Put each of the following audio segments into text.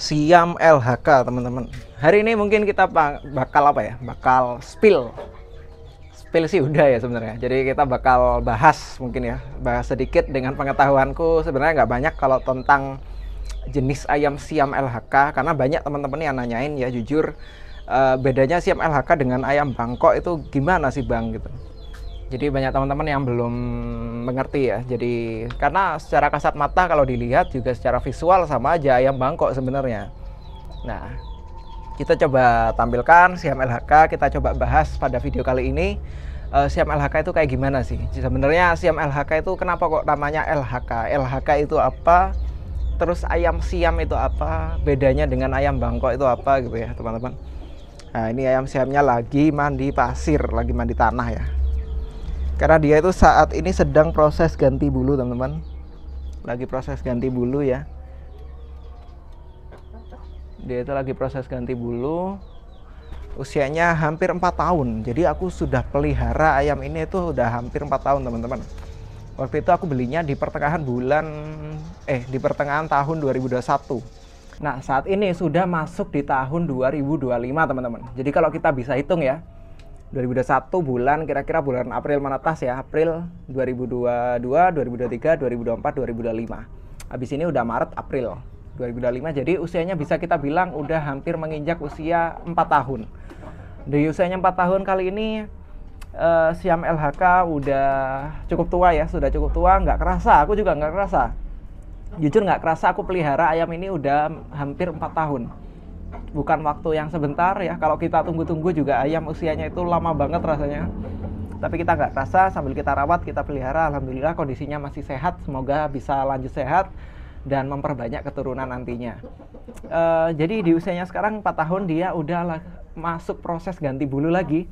Siam LHK teman-teman. Hari ini mungkin kita bakal apa ya? Bakal spill. Spill sih udah ya sebenarnya. Jadi kita bakal bahas mungkin ya, bahas sedikit dengan pengetahuanku sebenarnya nggak banyak kalau tentang jenis ayam Siam LHK karena banyak teman-teman yang nanyain ya jujur bedanya Siam LHK dengan ayam Bangkok itu gimana sih Bang gitu. Jadi banyak teman-teman yang belum mengerti ya. Jadi karena secara kasat mata kalau dilihat juga secara visual sama aja ayam Bangkok sebenarnya. Nah, kita coba tampilkan Siam LHK, kita coba bahas pada video kali ini. Siam LHK itu kayak gimana sih? Sebenarnya Siam LHK itu kenapa kok namanya LHK? LHK itu apa? Terus ayam Siam itu apa? Bedanya dengan ayam Bangkok itu apa gitu ya, teman-teman. Nah, ini ayam Siamnya lagi mandi pasir, lagi mandi tanah ya. Karena dia itu saat ini sedang proses ganti bulu teman-teman. Lagi proses ganti bulu ya. Dia itu lagi proses ganti bulu. Usianya hampir 4 tahun. Jadi aku sudah pelihara ayam ini itu udah hampir 4 tahun teman-teman. Waktu itu aku belinya di pertengahan tahun 2021. Nah, saat ini sudah masuk di tahun 2025 teman-teman. Jadi kalau kita bisa hitung ya, 2021 bulan kira-kira bulan April menetas ya, April 2022, 2023, 2024, 2025. Habis ini udah Maret, April 2025. Jadi usianya bisa kita bilang udah hampir menginjak usia 4 tahun. Di usianya 4 tahun kali ini Siam LHK udah cukup tua ya, sudah cukup tua, nggak kerasa, aku juga nggak kerasa. Jujur nggak kerasa aku pelihara ayam ini udah hampir 4 tahun. Bukan waktu yang sebentar ya, kalau kita tunggu-tunggu juga ayam usianya itu lama banget rasanya. Tapi kita nggak kerasa sambil kita rawat, kita pelihara, alhamdulillah kondisinya masih sehat, semoga bisa lanjut sehat dan memperbanyak keturunan nantinya. Jadi di usianya sekarang 4 tahun dia udah masuk proses ganti bulu lagi.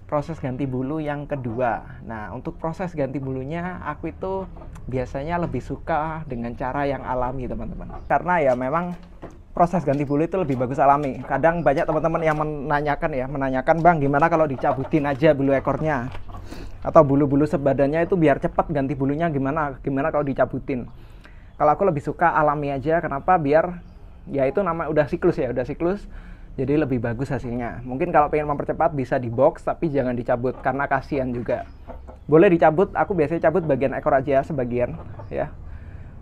Proses ganti bulu yang kedua. Nah, untuk proses ganti bulunya aku itu biasanya lebih suka dengan cara yang alami teman-teman. Karena ya memang proses ganti bulu itu lebih bagus alami. Kadang banyak teman-teman yang menanyakan Bang gimana kalau dicabutin aja bulu ekornya atau bulu-bulu sebadannya itu biar cepat ganti bulunya gimana kalau dicabutin. Kalau aku lebih suka alami aja, kenapa? Biar ya itu nama udah siklus ya, udah siklus. Jadi lebih bagus hasilnya. Mungkin kalau pengen mempercepat bisa di box tapi jangan dicabut karena kasihan juga. Boleh dicabut, aku biasanya cabut bagian ekor aja sebagian ya.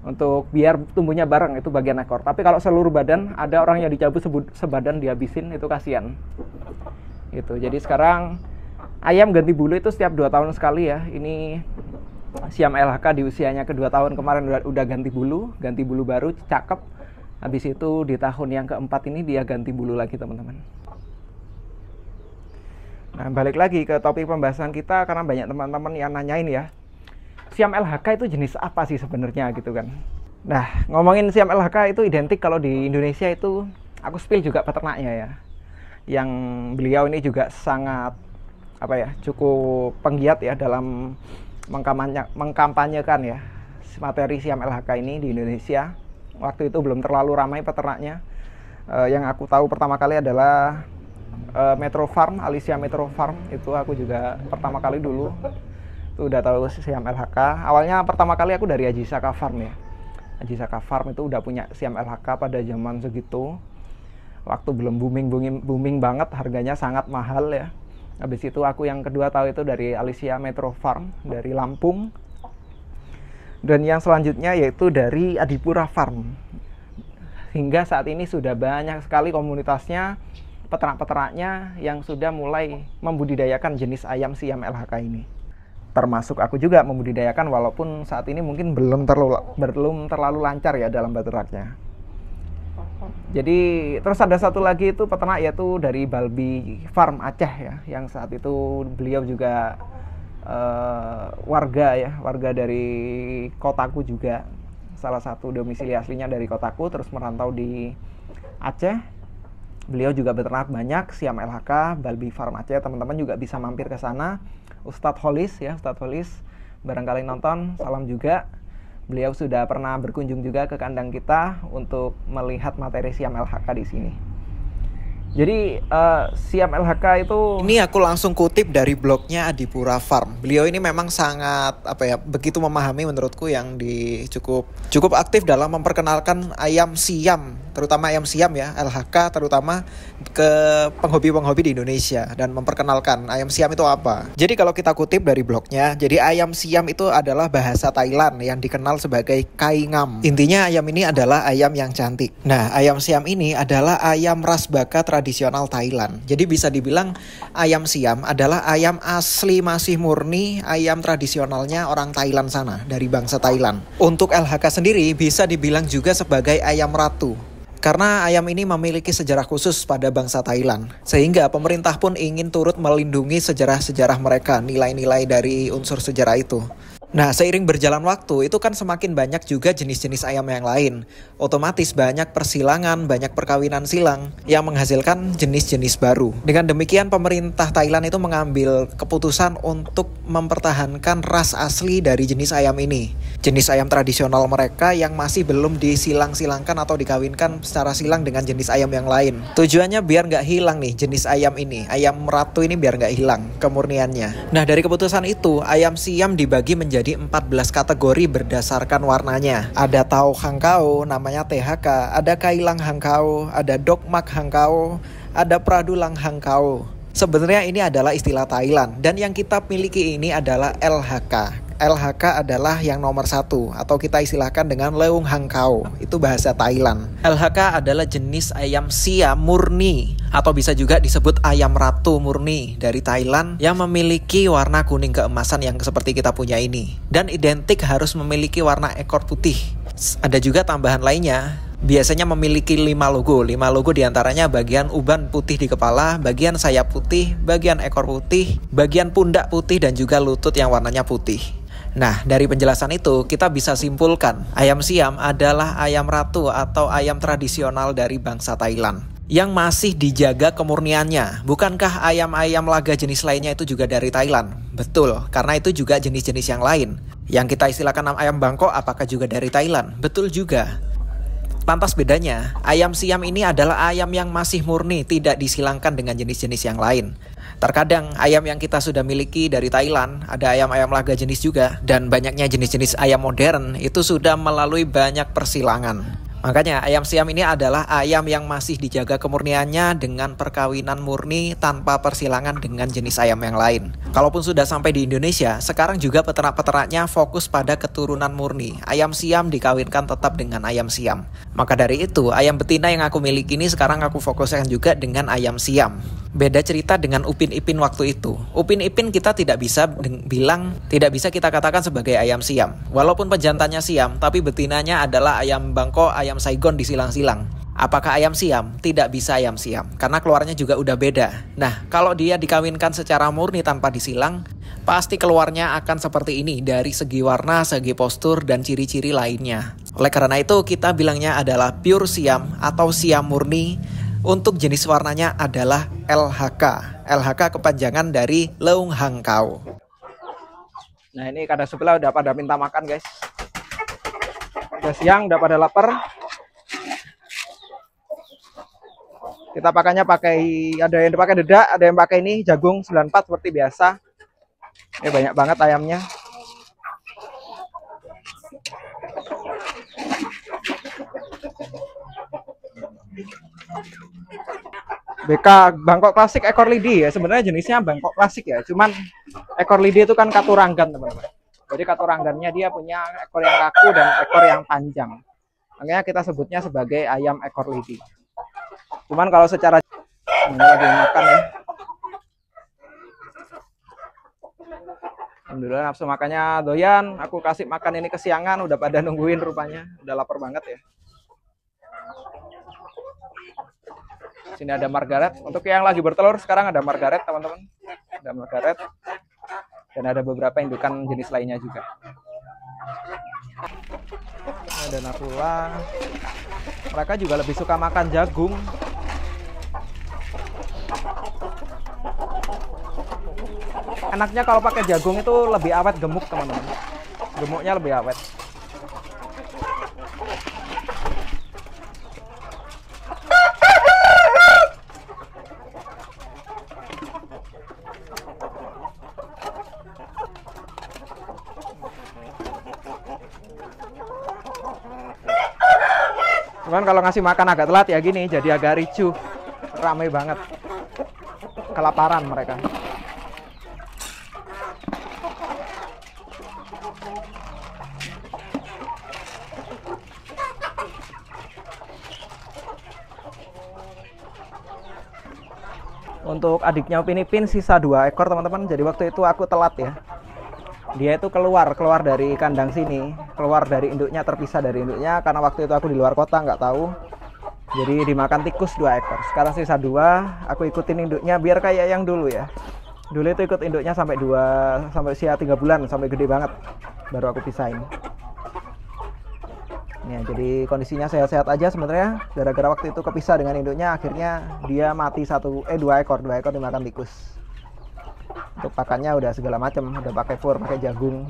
Untuk biar tumbuhnya bareng itu bagian ekor. Tapi kalau seluruh badan ada orang yang dicabut sebadan dihabisin itu kasihan. Gitu. Jadi sekarang ayam ganti bulu itu setiap 2 tahun sekali ya. Ini Siam LHK di usianya ke-2 tahun kemarin udah ganti bulu baru cakep. Habis itu di tahun yang keempat ini dia ganti bulu lagi teman-teman. Nah, balik lagi ke topik pembahasan kita karena banyak teman-teman yang nanyain ya, Siam LHK itu jenis apa sih sebenarnya gitu kan. Nah, ngomongin Siam LHK itu identik kalau di Indonesia itu aku spill juga peternaknya ya. Yang beliau ini juga sangat cukup penggiat ya dalam mengkampanyekan ya materi Siam LHK ini di Indonesia. Waktu itu belum terlalu ramai peternaknya. Yang aku tahu pertama kali adalah Metro Farm, Alicia Metro Farm. Itu aku juga pertama kali dulu itu udah tahu Siam LHK. Awalnya pertama kali aku dari Ajisaka Farm ya. Ajisaka Farm itu udah punya Siam LHK pada zaman segitu. Waktu belum booming banget, harganya sangat mahal ya. Habis itu aku yang kedua tahu itu dari Alicia Metro Farm dari Lampung. Dan yang selanjutnya yaitu dari Adipura Farm. Hingga saat ini sudah banyak sekali komunitasnya, peternak-peternaknya yang sudah mulai membudidayakan jenis ayam Siam LHK ini. Termasuk aku juga membudidayakan walaupun saat ini mungkin belum terlalu lancar ya dalam beternaknya. Jadi terus ada satu lagi itu peternak yaitu dari Balbi Farm Aceh ya, yang saat itu beliau juga warga dari kotaku juga, salah satu domisili aslinya dari kotaku terus merantau di Aceh. Beliau juga beternak banyak Siam LHK, Balbi Farm Aceh, teman-teman juga bisa mampir ke sana. Ustadz Holis ya, Ustadz Holis barangkali nonton, salam juga. Beliau sudah pernah berkunjung juga ke kandang kita untuk melihat materi Siam LHK di sini. Jadi Siam LHK itu, ini aku langsung kutip dari blognya Adipura Farm. Beliau ini memang sangat begitu memahami menurutku yang cukup aktif dalam memperkenalkan ayam Siam, terutama ayam Siam ya, LHK terutama ke penghobi-penghobi di Indonesia dan memperkenalkan ayam Siam itu apa. Jadi kalau kita kutip dari blognya, jadi ayam Siam itu adalah bahasa Thailand yang dikenal sebagai Kai Ngam. Intinya ayam ini adalah ayam yang cantik. Nah, ayam Siam ini adalah ayam ras baka tradisional Thailand. Jadi bisa dibilang ayam Siam adalah ayam asli masih murni ayam tradisionalnya orang Thailand sana, dari bangsa Thailand. Untuk LHK sendiri bisa dibilang juga sebagai ayam ratu. Karena ayam ini memiliki sejarah khusus pada bangsa Thailand, sehingga pemerintah pun ingin turut melindungi sejarah-sejarah mereka, nilai-nilai dari unsur sejarah itu. Nah, seiring berjalan waktu, itu kan semakin banyak juga jenis-jenis ayam yang lain. Otomatis banyak persilangan, banyak perkawinan silang yang menghasilkan jenis-jenis baru. Dengan demikian, pemerintah Thailand itu mengambil keputusan untuk mempertahankan ras asli dari jenis ayam ini. Jenis ayam tradisional mereka yang masih belum disilang-silangkan atau dikawinkan secara silang dengan jenis ayam yang lain. Tujuannya biar nggak hilang nih jenis ayam ini. Ayam ratu ini biar nggak hilang kemurniannya. Nah, dari keputusan itu, ayam Siam dibagi menjadi 14 kategori berdasarkan warnanya. Ada Tao Hangkao, namanya THK, ada Kailang Hangkao, ada Dokmak Hangkao, ada Pradulang Hangkao. Sebenarnya ini adalah istilah Thailand, dan yang kita miliki ini adalah LHK. LHK adalah yang nomor 1, atau kita istilahkan dengan Leung Hangkao, itu bahasa Thailand. LHK adalah jenis ayam Siam murni, atau bisa juga disebut ayam ratu murni dari Thailand yang memiliki warna kuning keemasan yang seperti kita punya ini. Dan identik harus memiliki warna ekor putih. Ada juga tambahan lainnya, biasanya memiliki 5 logo. 5 logo diantaranya bagian uban putih di kepala, bagian sayap putih, bagian ekor putih, bagian pundak putih, dan juga lutut yang warnanya putih. Nah, dari penjelasan itu kita bisa simpulkan ayam Siam adalah ayam ratu atau ayam tradisional dari bangsa Thailand yang masih dijaga kemurniannya. Bukankah ayam-ayam laga jenis lainnya itu juga dari Thailand? Betul, karena itu juga jenis-jenis yang lain. Yang kita istilahkan ayam Bangkok apakah juga dari Thailand? Betul juga. Lantas bedanya, ayam Siam ini adalah ayam yang masih murni, tidak disilangkan dengan jenis-jenis yang lain. Terkadang ayam yang kita sudah miliki dari Thailand, ada ayam-ayam laga jenis juga, dan banyaknya jenis-jenis ayam modern itu sudah melalui banyak persilangan. Makanya ayam Siam ini adalah ayam yang masih dijaga kemurniannya dengan perkawinan murni tanpa persilangan dengan jenis ayam yang lain. Kalaupun sudah sampai di Indonesia, sekarang juga peternak-peternaknya fokus pada keturunan murni. Ayam Siam dikawinkan tetap dengan ayam Siam. Maka dari itu, ayam betina yang aku miliki ini sekarang aku fokuskan juga dengan ayam Siam. Beda cerita dengan Upin Ipin waktu itu. Upin Ipin kita tidak bisa kita katakan sebagai ayam Siam. Walaupun pejantannya Siam, tapi betinanya adalah ayam Bangkok, ayam Saigon disilang-silang. Apakah ayam Siam? Tidak bisa ayam Siam, karena keluarnya juga udah beda. Nah, kalau dia dikawinkan secara murni tanpa disilang, pasti keluarnya akan seperti ini dari segi warna, segi postur, dan ciri-ciri lainnya. Oleh karena itu, kita bilangnya adalah pure Siam atau Siam murni. Untuk jenis warnanya adalah LHK. LHK kepanjangan dari Leung Hangkao. Nah, ini kada sebelah udah pada minta makan, guys. Udah siang, udah pada lapar. Kita pakainya ada yang pakai dedak, ada yang pakai ini jagung 94 seperti biasa. Ini banyak banget ayamnya. BK Bangkok klasik ekor lidi ya, sebenarnya jenisnya Bangkok klasik ya, cuman ekor lidi itu kan katuranggan teman-teman. Jadi katuranggannya dia punya ekor yang kaku dan ekor yang panjang, makanya kita sebutnya sebagai ayam ekor lidi. Cuman kalau secara ini lagi makan ya, alhamdulillah nafsu makannya doyan. Aku kasih makan ini kesiangan, udah pada nungguin rupanya, udah lapar banget ya. Sini ada Margaret. Untuk yang lagi bertelur sekarang ada Margaret, teman-teman. Ada Margaret. Dan ada beberapa indukan jenis lainnya juga. Ini ada Nakula. Mereka juga lebih suka makan jagung. Enaknya kalau pakai jagung itu lebih awet gemuk, teman-teman. Gemuknya lebih awet. Cuman kalau ngasih makan agak telat ya gini, jadi agak ricuh, rame banget, kelaparan mereka. Untuk adiknya Upin Ipin sisa 2 ekor teman-teman. Jadi waktu itu aku telat ya. Dia itu keluar dari kandang sini, keluar dari induknya, terpisah dari induknya karena waktu itu aku di luar kota nggak tahu. Jadi dimakan tikus 2 ekor. Sekarang sisa 2, aku ikutin induknya biar kayak yang dulu ya. Dulu itu ikut induknya sampai usia 3 bulan, sampai gede banget. Baru aku pisahin. Ya, jadi kondisinya sehat-sehat aja sebenarnya. Gara-gara waktu itu kepisah dengan induknya, akhirnya dia mati 2 ekor dimakan tikus. Untuk pakannya udah segala macam, udah pakai fur, pakai jagung.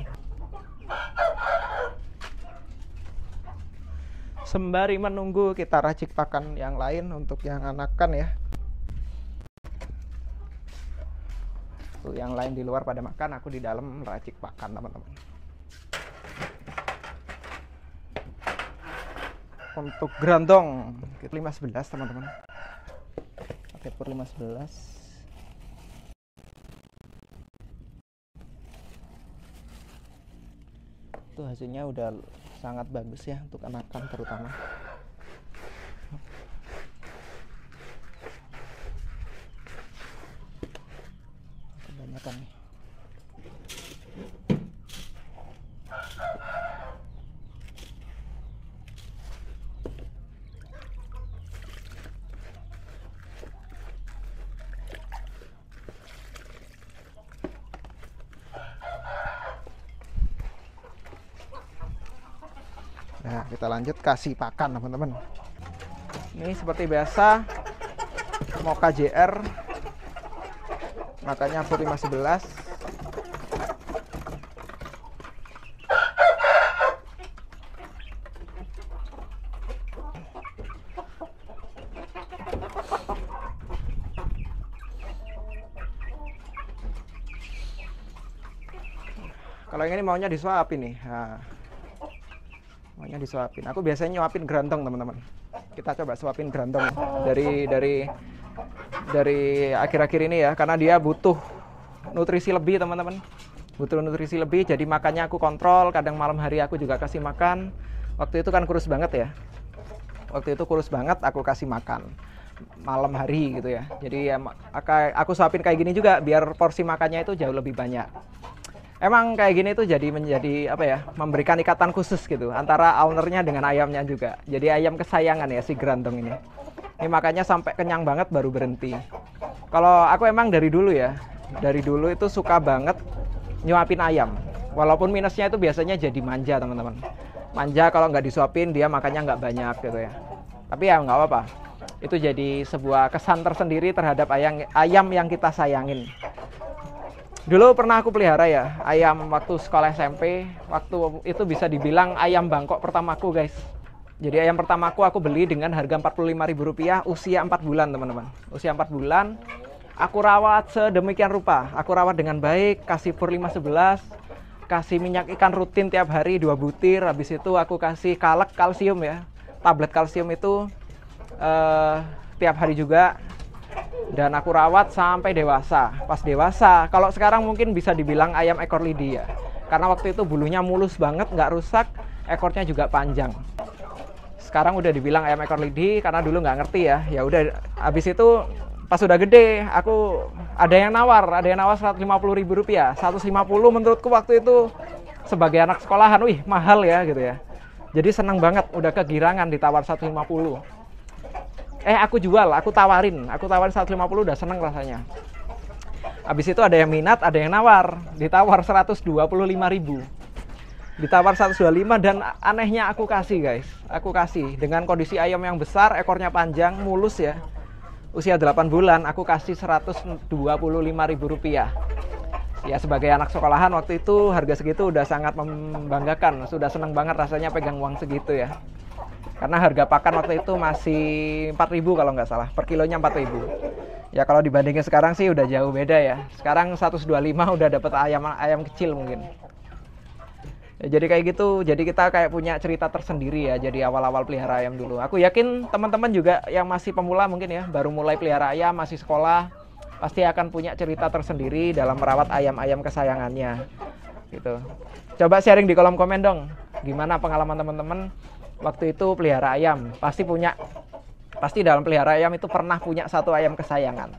Sembari menunggu kita racik pakan yang lain untuk yang anakan ya. Tuh, yang lain di luar pada makan, aku di dalam racik pakan teman-teman. Untuk gerandong 511 teman-teman, pakai pur 511. Itu hasilnya udah sangat bagus ya untuk anakan terutama. Kebanyakan nih. Nah, kita lanjut kasih pakan teman-teman. Ini seperti biasa mau KJR, makanya pur 511. Kalau yang ini maunya disuapin nih. Nah, maunya disuapin. Aku biasanya nyuapin gerantong teman-teman. Kita coba suapin gerantong dari akhir-akhir ini ya, karena dia butuh nutrisi lebih teman-teman. Butuh nutrisi lebih, jadi makannya aku kontrol. Kadang malam hari aku juga kasih makan. Waktu itu kan kurus banget ya. Waktu itu kurus banget, aku kasih makan malam hari gitu ya. Jadi ya, aku suapin kayak gini juga biar porsi makannya itu jauh lebih banyak. Emang kayak gini tuh menjadi apa ya, memberikan ikatan khusus gitu antara ownernya dengan ayamnya juga. Jadi ayam kesayangan ya si gerantong ini. Ini makanya sampai kenyang banget baru berhenti. Kalau aku emang dari dulu itu suka banget nyuapin ayam. Walaupun minusnya itu biasanya jadi manja teman-teman. Manja kalau nggak disuapin dia makannya nggak banyak gitu ya. Tapi ya nggak apa-apa. Itu jadi sebuah kesan tersendiri terhadap ayam yang kita sayangin. Dulu pernah aku pelihara ya, ayam waktu sekolah SMP. Waktu itu bisa dibilang ayam Bangkok pertamaku guys. Jadi ayam pertamaku aku beli dengan harga Rp45.000 usia 4 bulan teman-teman. Usia 4 bulan, aku rawat sedemikian rupa. Aku rawat dengan baik, kasih pur 511, kasih minyak ikan rutin tiap hari 2 butir. Habis itu aku kasih kalsium ya, tablet kalsium itu tiap hari juga. Dan aku rawat sampai dewasa. Pas dewasa, kalau sekarang mungkin bisa dibilang ayam ekor lidi ya, karena waktu itu bulunya mulus banget, nggak rusak, ekornya juga panjang. Sekarang udah dibilang ayam ekor lidi karena dulu nggak ngerti ya. Ya udah, habis itu pas udah gede, aku ada yang nawar Rp150.000. 150 menurutku waktu itu sebagai anak sekolahan, wih mahal ya gitu ya. Jadi senang banget, udah kegirangan ditawar 150. Aku tawarin 150, udah seneng rasanya. Habis itu ada yang minat, ada yang nawar, ditawar 125.000. Ditawar 125 dan anehnya aku kasih guys. Aku kasih dengan kondisi ayam yang besar, ekornya panjang, mulus ya. Usia 8 bulan, aku kasih Rp125.000. Ya sebagai anak sekolahan waktu itu harga segitu udah sangat membanggakan, sudah seneng banget rasanya pegang uang segitu ya. Karena harga pakan waktu itu masih 4.000 kalau nggak salah, per kilonya 4.000. Ya kalau dibandingin sekarang sih udah jauh beda ya. Sekarang 125 udah dapat ayam kecil mungkin. Ya, jadi kayak gitu, jadi kita kayak punya cerita tersendiri ya, jadi awal-awal pelihara ayam dulu. Aku yakin teman-teman juga yang masih pemula mungkin ya, baru mulai pelihara ayam, masih sekolah, pasti akan punya cerita tersendiri dalam merawat ayam-ayam kesayangannya. Gitu. Coba sharing di kolom komen dong, gimana pengalaman teman-teman waktu itu pelihara ayam. Pasti dalam pelihara ayam itu pernah punya satu ayam kesayangan.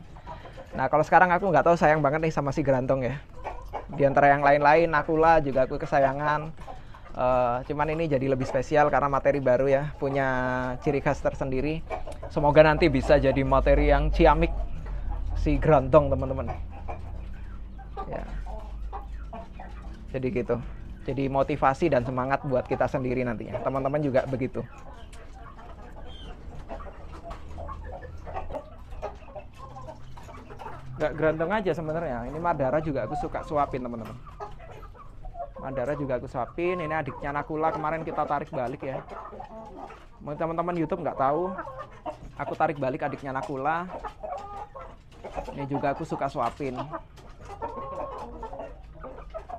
Nah kalau sekarang aku nggak tahu sayang banget nih sama si Grantong ya. Di antara yang lain-lain, Nakula juga aku kesayangan. Cuman ini jadi lebih spesial karena materi baru ya, punya ciri khas tersendiri. Semoga nanti bisa jadi materi yang ciamik si Grantong teman-teman. Ya. Jadi gitu. Jadi motivasi dan semangat buat kita sendiri nantinya. Teman-teman juga begitu. Nggak Grantong aja sebenarnya, ini Madara juga aku suka suapin teman-teman. Madara juga aku suapin. Ini adiknya Nakula, kemarin kita tarik balik ya. Mungkin teman-teman YouTube nggak tahu, aku tarik balik adiknya Nakula. Ini juga aku suka suapin.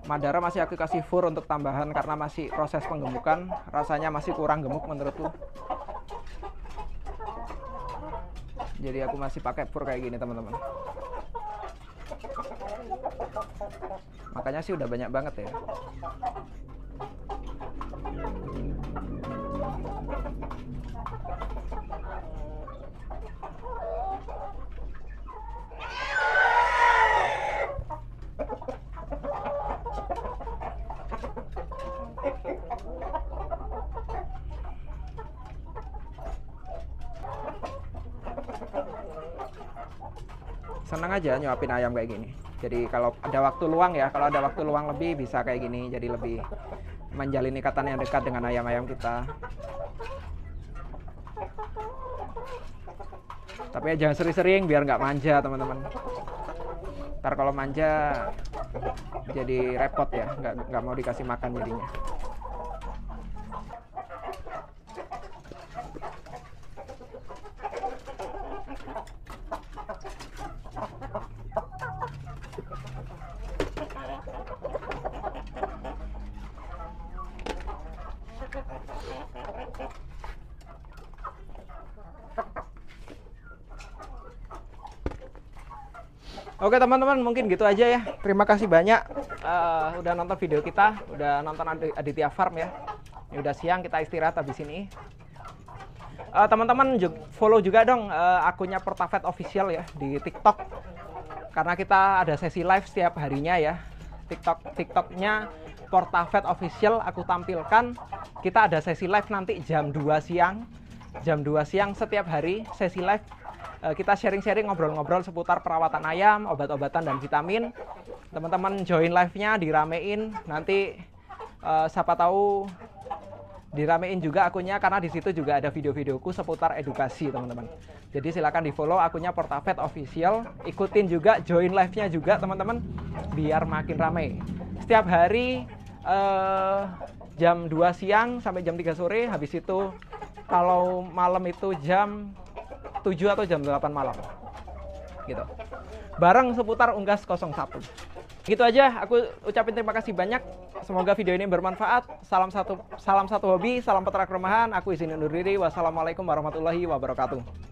Madara masih aku kasih fur untuk tambahan karena masih proses penggemukan, rasanya masih kurang gemuk menurutku. Jadi aku masih pakai fur kayak gini teman-teman. Makanya sih udah banyak banget ya. Senang aja nyuapin ayam kayak gini. Jadi kalau ada waktu luang ya, kalau ada waktu luang lebih bisa kayak gini. Jadi lebih menjalin ikatan yang dekat dengan ayam-ayam kita. Tapi ya jangan sering-sering biar nggak manja teman-teman. Ntar kalau manja jadi repot ya, nggak mau dikasih makan jadinya. Oke teman-teman, mungkin gitu aja ya. Terima kasih banyak udah nonton video kita, udah nonton Aditya Farm ya. Ini udah siang, kita istirahat habis ini. Teman-teman follow juga dong akunnya Portavet Official ya di TikTok. Karena kita ada sesi live setiap harinya ya. TikToknya Portavet Official aku tampilkan. Kita ada sesi live nanti jam 2 siang. Jam 2 siang setiap hari sesi live. Kita sharing-sharing, ngobrol-ngobrol seputar perawatan ayam, obat-obatan dan vitamin. Teman-teman join live-nya, diramein. Nanti siapa tahu diramein juga akunnya karena di situ juga ada video-videoku seputar edukasi teman-teman. Jadi silakan di follow akunnya Portavet Official. Ikutin juga, join live-nya juga teman-teman, biar makin rame. Setiap hari jam 2 siang sampai jam 3 sore. Habis itu kalau malam itu jam 7 atau jam 8 malam gitu, bareng seputar Unggas 01. Gitu aja, aku ucapin terima kasih banyak. Semoga video ini bermanfaat. Salam satu hobi, salam peternak rumahan. Aku izin undur diri. Wassalamualaikum warahmatullahi wabarakatuh.